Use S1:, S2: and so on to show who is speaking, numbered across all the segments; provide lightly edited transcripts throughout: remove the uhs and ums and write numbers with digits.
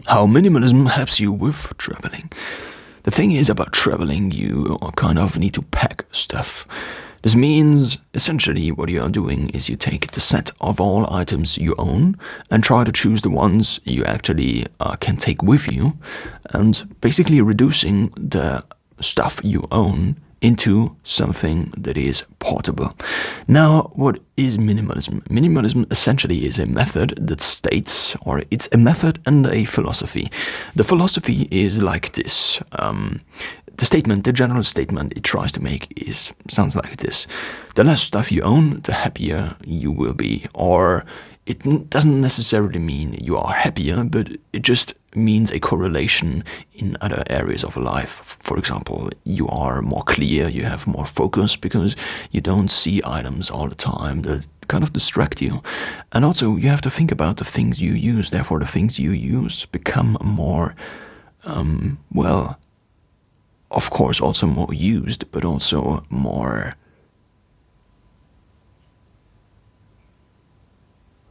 S1: How minimalism helps you with traveling. The thing is about traveling, you kind of need to pack stuff. This means essentially what you are doing is you take the set of all items you own and try to choose the ones you actually can take with you, and basically reducing the stuff you own into something that is portable. Now, what is minimalism? Minimalism essentially is a method that states, or it's a method and a philosophy. The philosophy is like this. The general statement it tries to make sounds like this. The less stuff you own, the happier you will be. Or it doesn't necessarily mean you are happier, but it just means a correlation in other areas of life. For example, you are more clear, you have more focus because you don't see items all the time that kind of distract you. And also you have to think about the things you use. Therefore, the things you use become more, of course, also more used, but also more.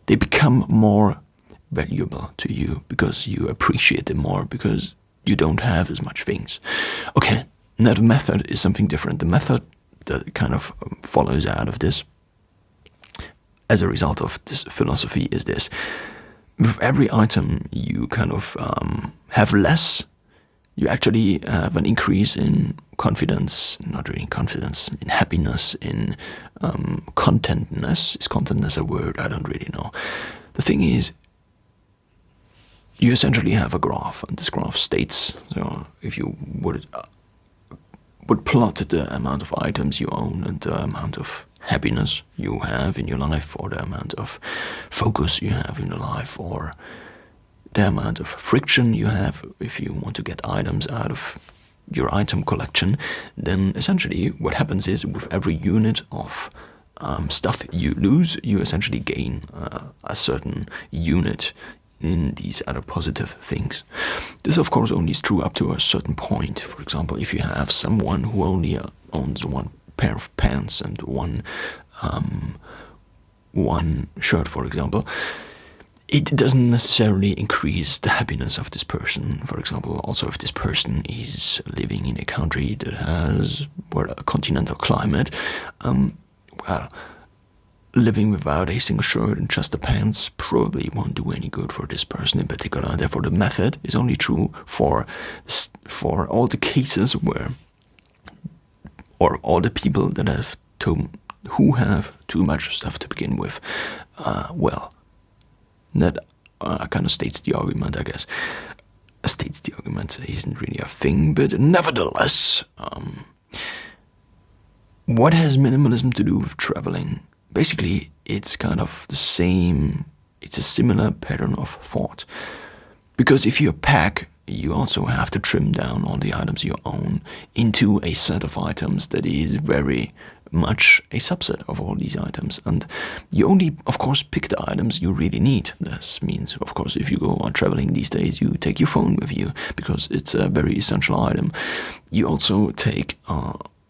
S1: They become more valuable to you because you appreciate them more because you don't have as much things. Okay, now the method is something different. The method that kind of follows out of this, as a result of this philosophy, is this. With every item you kind of have less, you actually have an increase in confidence, not really confidence, in happiness, in contentness. Is contentness a word? I don't really know. The thing is, you essentially have a graph, and this graph states, so if you would plot the amount of items you own and the amount of happiness you have in your life, or the amount of focus you have in your life, or the amount of friction you have if you want to get items out of your item collection, then essentially what happens is with every unit of stuff you lose, you essentially gain a certain unit in these other positive things. This of course only is true up to a certain point. For example, if you have someone who only owns one pair of pants and one shirt, for example, it doesn't necessarily increase the happiness of this person. For example, also if this person is living in a country that has a continental climate, living without a single shirt and just the pants probably won't do any good for this person in particular. Therefore, the method is only true for all the cases where, or all the people that who have too much stuff to begin with. That kind of states the argument, I guess. States the argument isn't really a thing, but nevertheless, what has minimalism to do with traveling? Basically, it's kind of the same, it's a similar pattern of thought. Because if you pack, you also have to trim down all the items you own into a set of items that is very much a subset of all these items. And you only, of course, pick the items you really need. This means, of course, if you go on traveling these days, you take your phone with you because it's a very essential item. You also take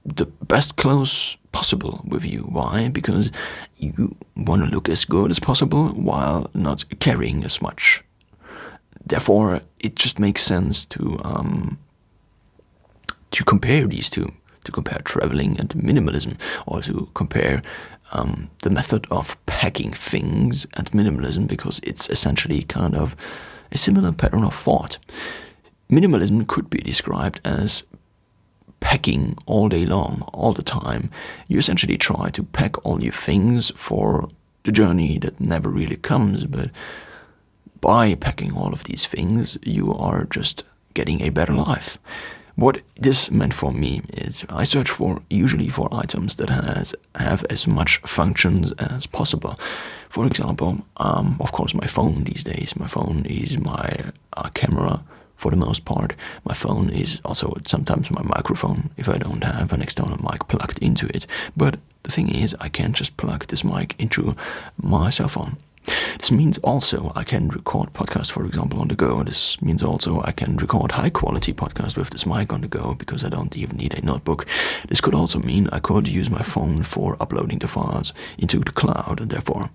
S1: the best clothes possible with you. Why? Because you want to look as good as possible while not carrying as much. Therefore, it just makes sense to compare these two, to compare traveling and minimalism, or to compare the method of packing things and minimalism, because it's essentially kind of a similar pattern of thought. Minimalism could be described as packing all day long, all the time. You essentially try to pack all your things for the journey that never really comes, but by packing all of these things, you are just getting a better life. What this meant for me is I search usually for items that have as much functions as possible. For example, of course, my phone these days. My phone is my camera for the most part. My phone is also sometimes my microphone if I don't have an external mic plugged into it. But the thing is, I can't just plug this mic into my cell phone. This means also I can record podcasts, for example, on the go. This means also I can record high-quality podcasts with this mic on the go because I don't even need a notebook. This could also mean I could use my phone for uploading the files into the cloud, and therefore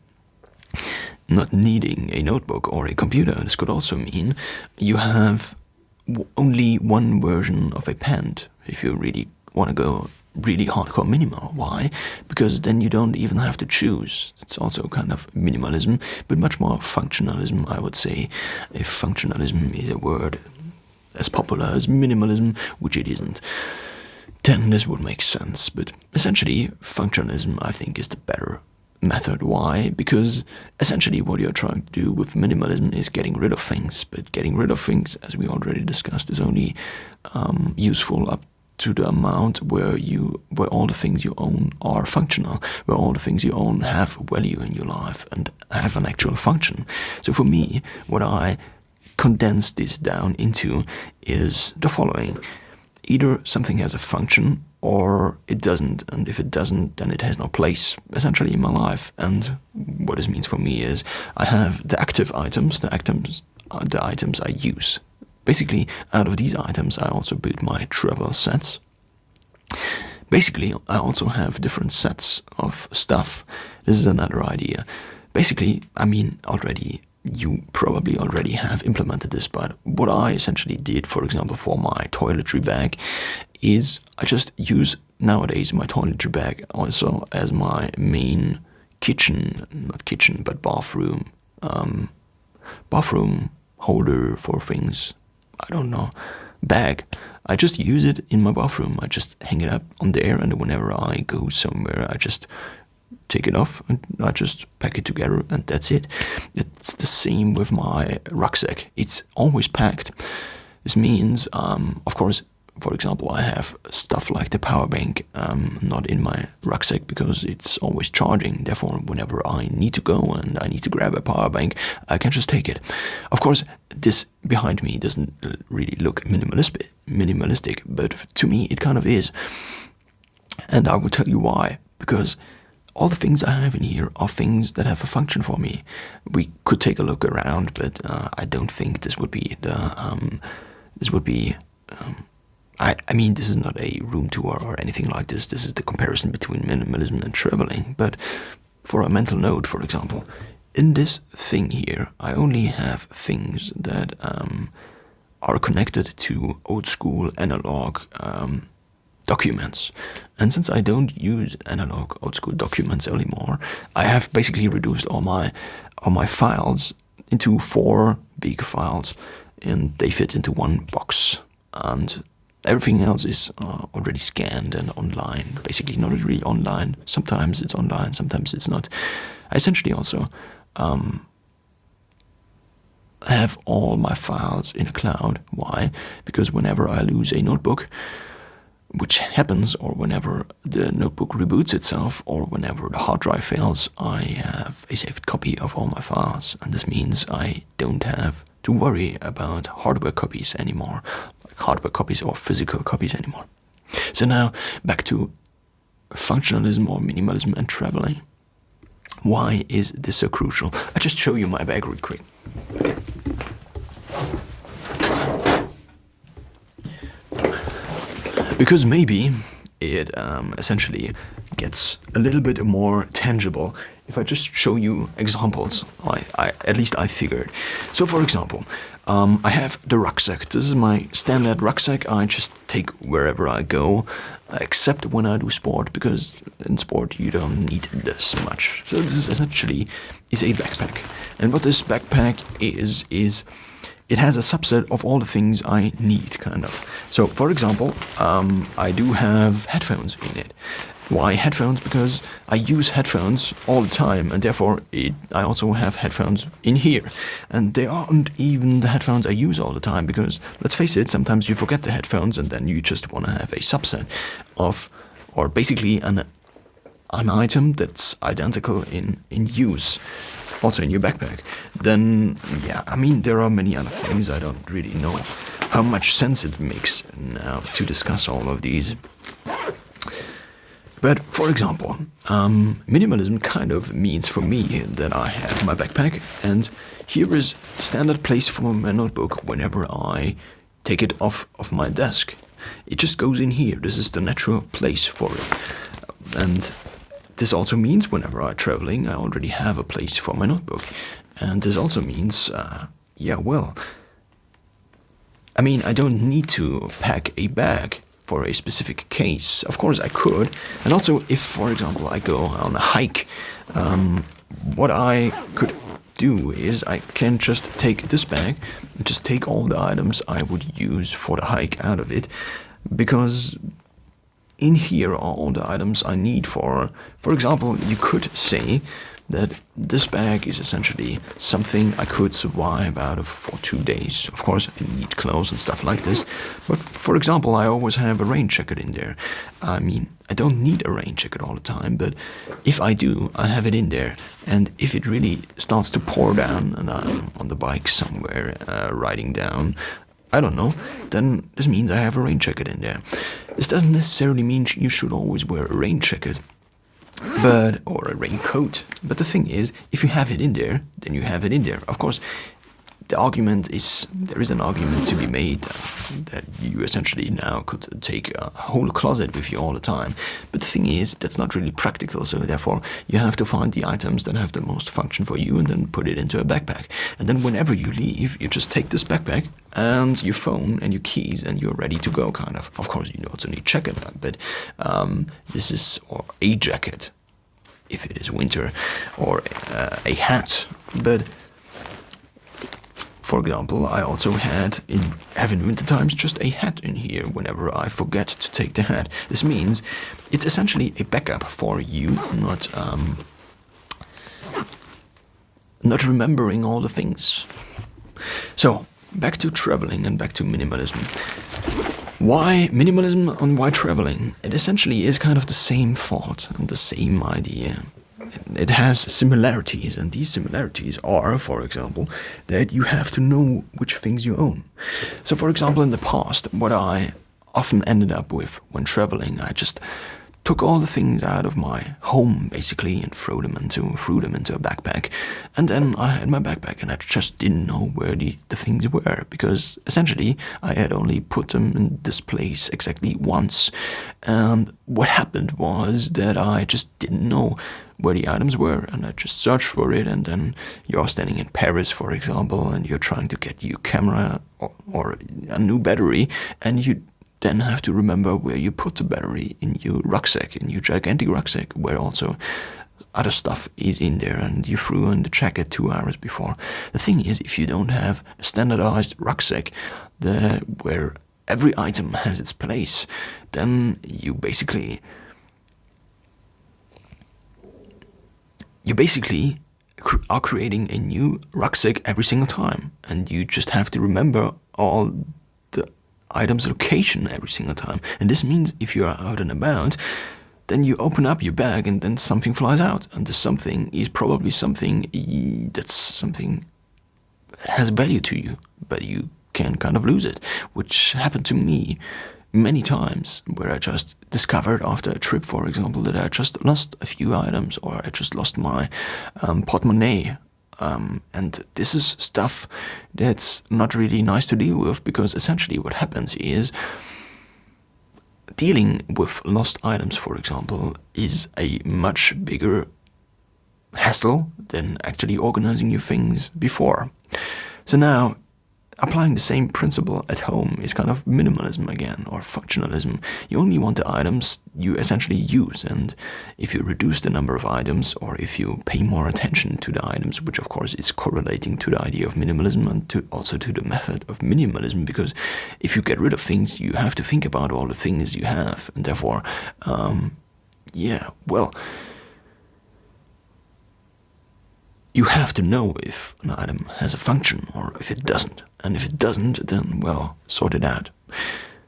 S1: not needing a notebook or a computer. This could also mean you have only one version of a pen if you really want to go really hardcore minimal. Why? Because then you don't even have to choose. It's also kind of minimalism, but much more functionalism, I would say. If functionalism is a word as popular as minimalism, which it isn't, then this would make sense. But essentially, functionalism, I think, is the better method. Why? Because essentially what you're trying to do with minimalism is getting rid of things. But getting rid of things, as we already discussed, is only useful up to the amount where all the things you own are functional, where all the things you own have value in your life and have an actual function. So for me, what I condense this down into is the following. Either something has a function or it doesn't, and if it doesn't, then it has no place, essentially, in my life. And what this means for me is I have the active items, the items I use. Basically, out of these items, I also build my travel sets. Basically, I also have different sets of stuff. This is another idea. Basically, I mean, you probably already have implemented this, but what I essentially did, for example, for my toiletry bag, is I just use nowadays my toiletry bag also as my main bathroom holder for things. I don't know, bag. I just use it in my bathroom. I just hang it up on there, and whenever I go somewhere, I just take it off and I just pack it together, and that's it. It's the same with my rucksack. It's always packed. This means, of course, for example, I have stuff like the power bank not in my rucksack because it's always charging. Therefore, whenever I need to go and I need to grab a power bank, I can just take it. Of course, this behind me doesn't really look minimalistic, but to me it kind of is. And I will tell you why. Because all the things I have in here are things that have a function for me. We could take a look around, but I don't think this would be I mean, this is not a room tour or anything like this. This is the comparison between minimalism and traveling. But for a mental note, for example, in this thing here, I only have things that are connected to old school analog documents. And since I don't use analog old school documents anymore, I have basically reduced all my files into 4 big files, and they fit into one box. And everything else is already scanned and online. Basically, not really online. Sometimes it's online, sometimes it's not. I essentially also have all my files in a cloud. Why? Because whenever I lose a notebook, which happens, or whenever the notebook reboots itself, or whenever the hard drive fails, I have a saved copy of all my files. And this means I don't have to worry about hardware copies anymore, like hardware copies or physical copies anymore. So now, back to functionalism or minimalism and traveling. Why is this so crucial? I just show you my bag real quick. Because maybe it essentially gets a little bit more tangible if I just show you examples. At least I figured. So for example, I have the rucksack. This is my standard rucksack. I just take wherever I go, except when I do sport, because in sport you don't need this much. So this is essentially a backpack. And what this backpack is it has a subset of all the things I need, kind of. So, for example, I do have headphones in it. Why headphones? Because I use headphones all the time, and therefore I also have headphones in here. And they aren't even the headphones I use all the time, because, let's face it, sometimes you forget the headphones, and then you just want to have a subset of, or basically an item that's identical in use, also in your backpack. Then, yeah, I mean, there are many other things. I don't really know how much sense it makes now to discuss all of these. But, for example, minimalism kind of means for me that I have my backpack, and here is standard place for my notebook whenever I take it off of my desk. It just goes in here. This is the natural place for it. And this also means whenever I'm traveling, I already have a place for my notebook. And this also means, yeah, well, I mean, I don't need to pack a bag for a specific case. Of course, I could. And also, if, for example, I go on a hike, what I could do is I can just take this bag and just take all the items I would use for the hike out of it, because in here are all the items I need for example, you could say that this bag is essentially something I could survive out of for 2 days. Of course, I need clothes and stuff like this, but for example, I always have a rain jacket in there. I mean, I don't need a rain jacket all the time, but if I do, I have it in there. And if it really starts to pour down and I'm on the bike somewhere, riding down, I don't know, then this means I have a rain jacket in there. This doesn't necessarily mean you should always wear a rain jacket, or a raincoat. But the thing is, if you have it in there, then you have it in there. Of course, there is an argument to be made that you essentially now could take a whole closet with you all the time. But the thing is, that's not really practical, so therefore you have to find the items that have the most function for you and then put it into a backpack. And then whenever you leave, you just take this backpack and your phone and your keys and you're ready to go, kind of. Of course, you also need jacket, but this is or a jacket if it is winter, or a hat. But for example, I also have in winter times just a hat in here whenever I forget to take the hat. This means it's essentially a backup for you, not remembering all the things. So back to traveling and back to minimalism. Why minimalism and why traveling? It essentially is kind of the same thought and the same idea. It has similarities, and these similarities are, for example, that you have to know which things you own. So, for example, in the past, what I often ended up with when traveling, I just took all the things out of my home, basically, and threw them into a backpack. And then I had my backpack, and I just didn't know where the things were, because essentially I had only put them in this place exactly once. And what happened was that I just didn't know where the items were, and I just searched for it. And then you're standing in Paris, for example, and you're trying to get your camera or a new battery, and you then have to remember where you put the battery in your rucksack, in your gigantic rucksack, where also other stuff is in there, and you threw in the jacket 2 hours before. The thing is, if you don't have a standardized rucksack where every item has its place, then you basically are creating a new rucksack every single time, and you just have to remember all the items' location every single time. And this means if you are out and about, then you open up your bag and then something flies out, and this something is probably something that has value to you, but you can kind of lose it, which happened to me many times, where I just discovered after a trip, for example, that I just lost a few items, or I just lost my portemonnaie. And this is stuff that's not really nice to deal with, because essentially what happens is dealing with lost items, for example, is a much bigger hassle than actually organizing your things before. So now, applying the same principle at home is kind of minimalism again, or functionalism. You only want the items you essentially use, and if you reduce the number of items, or if you pay more attention to the items, which of course is correlating to the idea of minimalism and also to the method of minimalism, because if you get rid of things, you have to think about all the things you have, and therefore, you have to know if an item has a function or if it doesn't. And if it doesn't, then, well, sort it out.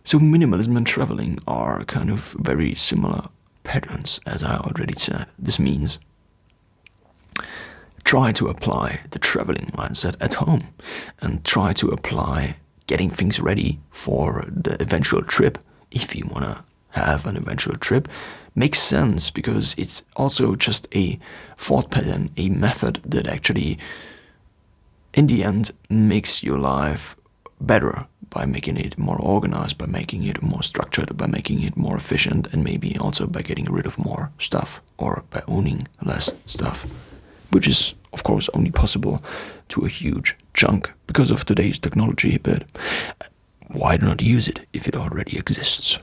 S1: So minimalism and traveling are kind of very similar patterns, as I already said. This means try to apply the traveling mindset at home, and try to apply getting things ready for the eventual trip, if you want to have an eventual trip. Makes sense, because it's also just a thought pattern, a method that actually, in the end, makes your life better, by making it more organized, by making it more structured, by making it more efficient, and maybe also by getting rid of more stuff or by owning less stuff, which is of course only possible to a huge chunk because of today's technology, but why not use it if it already exists?